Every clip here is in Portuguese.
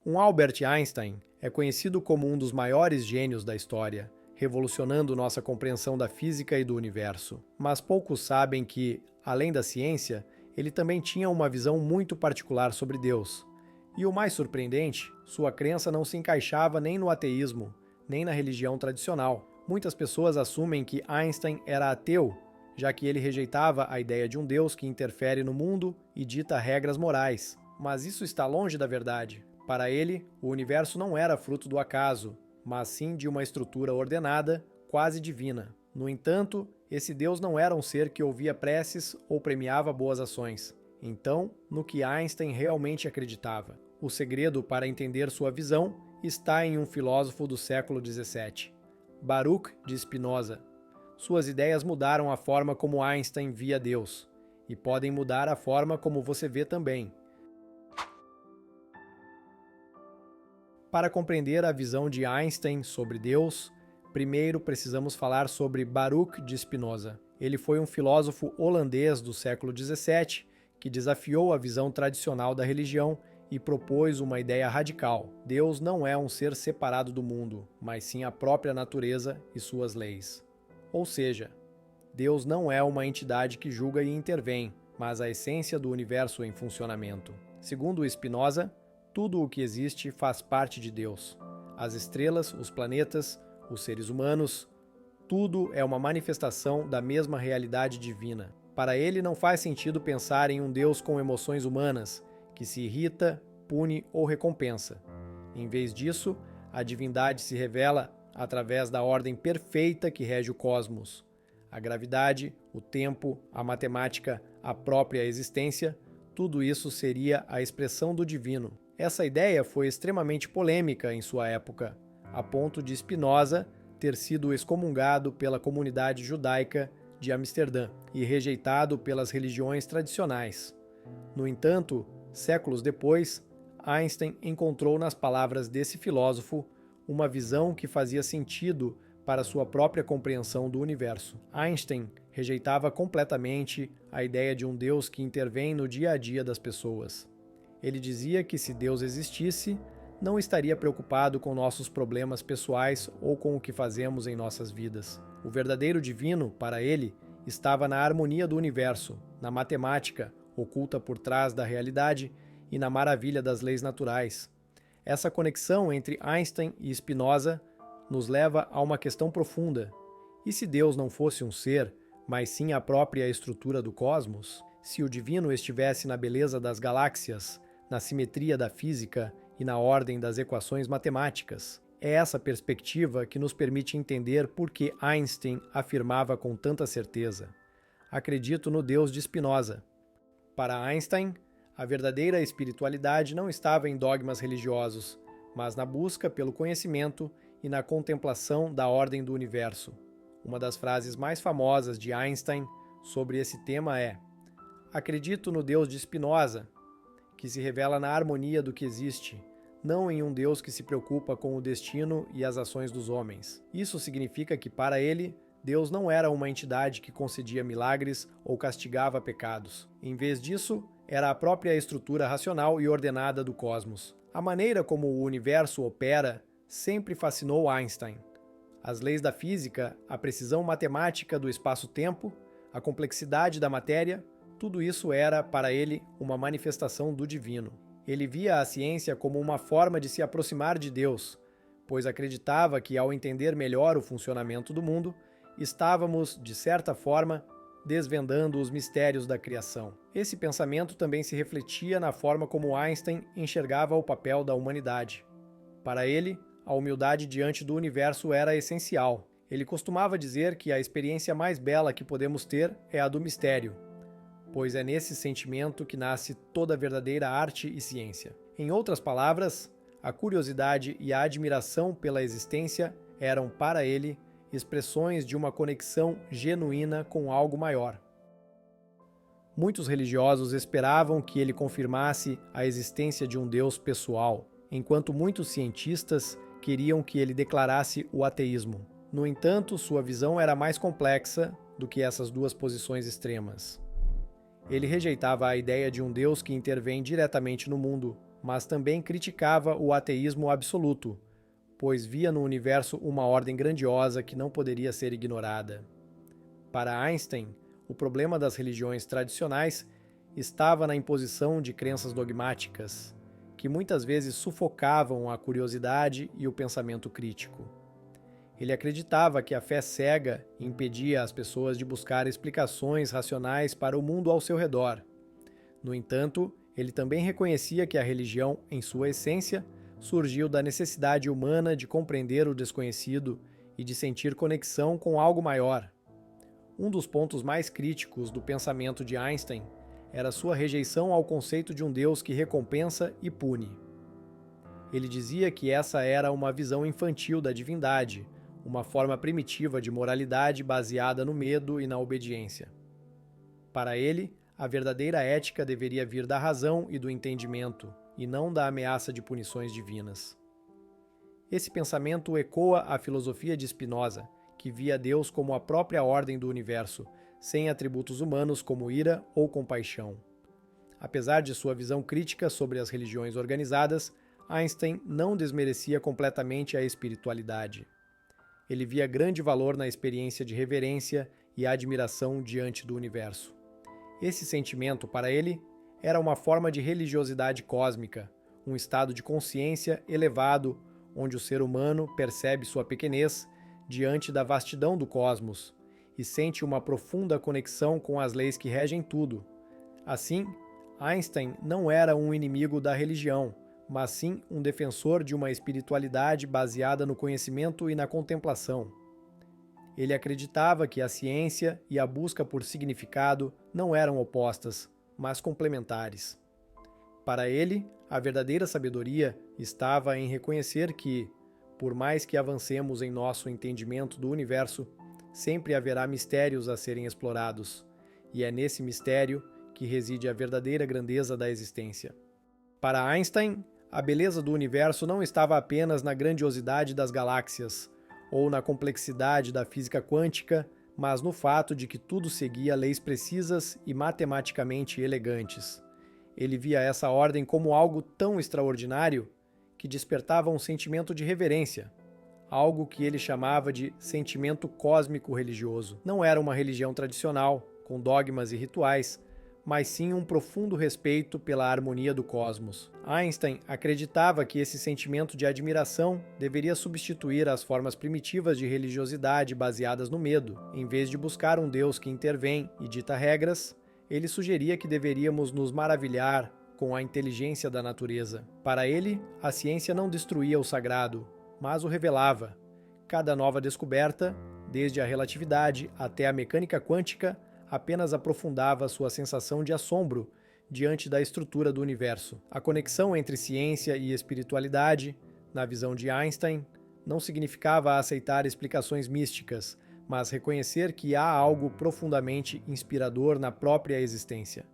Albert Einstein é conhecido como um dos maiores gênios da história, revolucionando nossa compreensão da física e do universo. Mas poucos sabem que, além da ciência, ele também tinha uma visão muito particular sobre Deus. E o mais surpreendente, sua crença não se encaixava nem no ateísmo, nem na religião tradicional. Muitas pessoas assumem que Einstein era ateu, já que ele rejeitava a ideia de um Deus que interfere no mundo e dita regras morais. Mas isso está longe da verdade. Para ele, o universo não era fruto do acaso, mas sim de uma estrutura ordenada, quase divina. No entanto, esse Deus não era um ser que ouvia preces ou premiava boas ações. Então, no que Einstein realmente acreditava. O segredo para entender sua visão está em um filósofo do século XVII, Baruch de Spinoza. Suas ideias mudaram a forma como Einstein via Deus, e podem mudar a forma como você vê também. Para compreender a visão de Einstein sobre Deus, primeiro precisamos falar sobre Baruch de Spinoza. Ele foi um filósofo holandês do século XVII que desafiou a visão tradicional da religião e propôs uma ideia radical. Deus não é um ser separado do mundo, mas sim a própria natureza e suas leis. Ou seja, Deus não é uma entidade que julga e intervém, mas a essência do universo em funcionamento. Segundo Spinoza, tudo o que existe faz parte de Deus. As estrelas, os planetas, os seres humanos, tudo é uma manifestação da mesma realidade divina. Para ele não faz sentido pensar em um Deus com emoções humanas, que se irrita, pune ou recompensa. Em vez disso, a divindade se revela através da ordem perfeita que rege o cosmos. A gravidade, o tempo, a matemática, a própria existência, tudo isso seria a expressão do divino. Essa ideia foi extremamente polêmica em sua época, a ponto de Spinoza ter sido excomungado pela comunidade judaica de Amsterdã e rejeitado pelas religiões tradicionais. No entanto, séculos depois, Einstein encontrou nas palavras desse filósofo uma visão que fazia sentido para sua própria compreensão do universo. Einstein rejeitava completamente a ideia de um Deus que intervém no dia a dia das pessoas. Ele dizia que se Deus existisse, não estaria preocupado com nossos problemas pessoais ou com o que fazemos em nossas vidas. O verdadeiro divino, para ele, estava na harmonia do universo, na matemática, oculta por trás da realidade, e na maravilha das leis naturais. Essa conexão entre Einstein e Spinoza nos leva a uma questão profunda. E se Deus não fosse um ser, mas sim a própria estrutura do cosmos? Se o divino estivesse na beleza das galáxias, na simetria da física e na ordem das equações matemáticas? É essa perspectiva que nos permite entender por que Einstein afirmava com tanta certeza: acredito no Deus de Spinoza. Para Einstein, a verdadeira espiritualidade não estava em dogmas religiosos, mas na busca pelo conhecimento e na contemplação da ordem do universo. Uma das frases mais famosas de Einstein sobre esse tema é: acredito no Deus de Spinoza, que se revela na harmonia do que existe, não em um Deus que se preocupa com o destino e as ações dos homens. Isso significa que, para ele, Deus não era uma entidade que concedia milagres ou castigava pecados. Em vez disso, era a própria estrutura racional e ordenada do cosmos. A maneira como o universo opera sempre fascinou Einstein. As leis da física, a precisão matemática do espaço-tempo, a complexidade da matéria, tudo isso era, para ele, uma manifestação do divino. Ele via a ciência como uma forma de se aproximar de Deus, pois acreditava que, ao entender melhor o funcionamento do mundo, estávamos, de certa forma, desvendando os mistérios da criação. Esse pensamento também se refletia na forma como Einstein enxergava o papel da humanidade. Para ele, a humildade diante do universo era essencial. Ele costumava dizer que a experiência mais bela que podemos ter é a do mistério, pois é nesse sentimento que nasce toda a verdadeira arte e ciência. Em outras palavras, a curiosidade e a admiração pela existência eram, para ele, expressões de uma conexão genuína com algo maior. Muitos religiosos esperavam que ele confirmasse a existência de um Deus pessoal, enquanto muitos cientistas queriam que ele declarasse o ateísmo. No entanto, sua visão era mais complexa do que essas duas posições extremas. Ele rejeitava a ideia de um Deus que intervém diretamente no mundo, mas também criticava o ateísmo absoluto, pois via no universo uma ordem grandiosa que não poderia ser ignorada. Para Einstein, o problema das religiões tradicionais estava na imposição de crenças dogmáticas, que muitas vezes sufocavam a curiosidade e o pensamento crítico. Ele acreditava que a fé cega impedia as pessoas de buscar explicações racionais para o mundo ao seu redor. No entanto, ele também reconhecia que a religião, em sua essência, surgiu da necessidade humana de compreender o desconhecido e de sentir conexão com algo maior. Um dos pontos mais críticos do pensamento de Einstein era sua rejeição ao conceito de um Deus que recompensa e pune. Ele dizia que essa era uma visão infantil da divindade, uma forma primitiva de moralidade baseada no medo e na obediência. Para ele, a verdadeira ética deveria vir da razão e do entendimento, e não da ameaça de punições divinas. Esse pensamento ecoa a filosofia de Spinoza, que via Deus como a própria ordem do universo, sem atributos humanos como ira ou compaixão. Apesar de sua visão crítica sobre as religiões organizadas, Einstein não desmerecia completamente a espiritualidade. Ele via grande valor na experiência de reverência e admiração diante do universo. Esse sentimento, para ele, era uma forma de religiosidade cósmica, um estado de consciência elevado onde o ser humano percebe sua pequenez diante da vastidão do cosmos e sente uma profunda conexão com as leis que regem tudo. Assim, Einstein não era um inimigo da religião, mas sim um defensor de uma espiritualidade baseada no conhecimento e na contemplação. Ele acreditava que a ciência e a busca por significado não eram opostas, mas complementares. Para ele, a verdadeira sabedoria estava em reconhecer que, por mais que avancemos em nosso entendimento do universo, sempre haverá mistérios a serem explorados, e é nesse mistério que reside a verdadeira grandeza da existência. Para Einstein, a beleza do universo não estava apenas na grandiosidade das galáxias ou na complexidade da física quântica, mas no fato de que tudo seguia leis precisas e matematicamente elegantes. Ele via essa ordem como algo tão extraordinário que despertava um sentimento de reverência, algo que ele chamava de sentimento cósmico religioso. Não era uma religião tradicional, com dogmas e rituais, mas sim um profundo respeito pela harmonia do cosmos. Einstein acreditava que esse sentimento de admiração deveria substituir as formas primitivas de religiosidade baseadas no medo. Em vez de buscar um Deus que intervém e dita regras, ele sugeria que deveríamos nos maravilhar com a inteligência da natureza. Para ele, a ciência não destruía o sagrado, mas o revelava. Cada nova descoberta, desde a relatividade até a mecânica quântica, apenas aprofundava sua sensação de assombro diante da estrutura do universo. A conexão entre ciência e espiritualidade, na visão de Einstein, não significava aceitar explicações místicas, mas reconhecer que há algo profundamente inspirador na própria existência.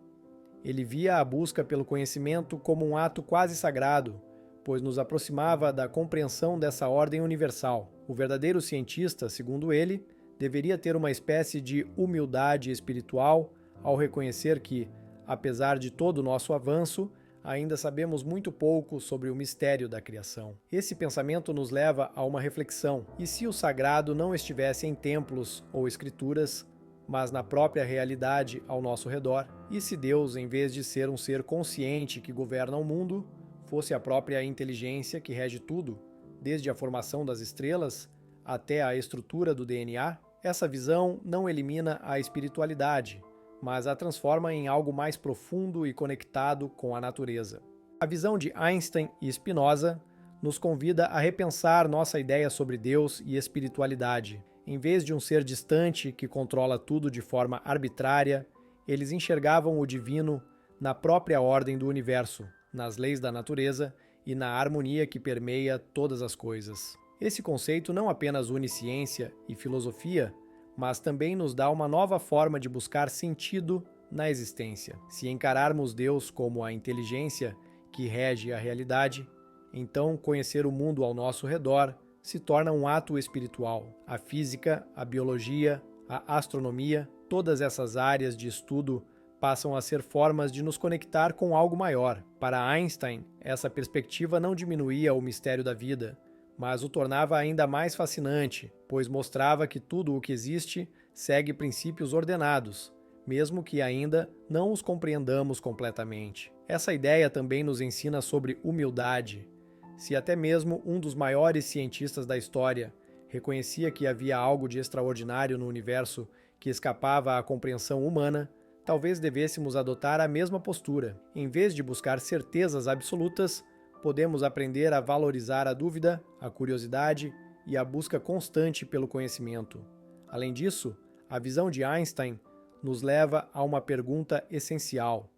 Ele via a busca pelo conhecimento como um ato quase sagrado, pois nos aproximava da compreensão dessa ordem universal. O verdadeiro cientista, segundo ele, deveria ter uma espécie de humildade espiritual ao reconhecer que, apesar de todo o nosso avanço, ainda sabemos muito pouco sobre o mistério da criação. Esse pensamento nos leva a uma reflexão: e se o sagrado não estivesse em templos ou escrituras, mas na própria realidade ao nosso redor? E se Deus, em vez de ser um ser consciente que governa o mundo, fosse a própria inteligência que rege tudo, desde a formação das estrelas até a estrutura do DNA? Essa visão não elimina a espiritualidade, mas a transforma em algo mais profundo e conectado com a natureza. A visão de Einstein e Spinoza nos convida a repensar nossa ideia sobre Deus e espiritualidade. Em vez de um ser distante que controla tudo de forma arbitrária, eles enxergavam o divino na própria ordem do universo, nas leis da natureza e na harmonia que permeia todas as coisas. Esse conceito não apenas une ciência e filosofia, mas também nos dá uma nova forma de buscar sentido na existência. Se encararmos Deus como a inteligência que rege a realidade, então conhecer o mundo ao nosso redor se torna um ato espiritual. A física, a biologia, a astronomia, todas essas áreas de estudo passam a ser formas de nos conectar com algo maior. Para Einstein, essa perspectiva não diminuía o mistério da vida, mas o tornava ainda mais fascinante, pois mostrava que tudo o que existe segue princípios ordenados, mesmo que ainda não os compreendamos completamente. Essa ideia também nos ensina sobre humildade. Se até mesmo um dos maiores cientistas da história reconhecia que havia algo de extraordinário no universo que escapava à compreensão humana, talvez devêssemos adotar a mesma postura. Em vez de buscar certezas absolutas, podemos aprender a valorizar a dúvida, a curiosidade e a busca constante pelo conhecimento. Além disso, a visão de Einstein nos leva a uma pergunta essencial: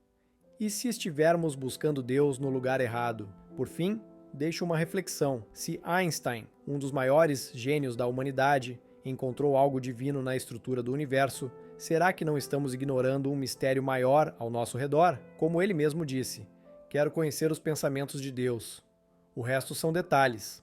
e se estivermos buscando Deus no lugar errado? Por fim, deixo uma reflexão. Se Einstein, um dos maiores gênios da humanidade, encontrou algo divino na estrutura do universo, será que não estamos ignorando um mistério maior ao nosso redor? Como ele mesmo disse, quero conhecer os pensamentos de Deus. O resto são detalhes.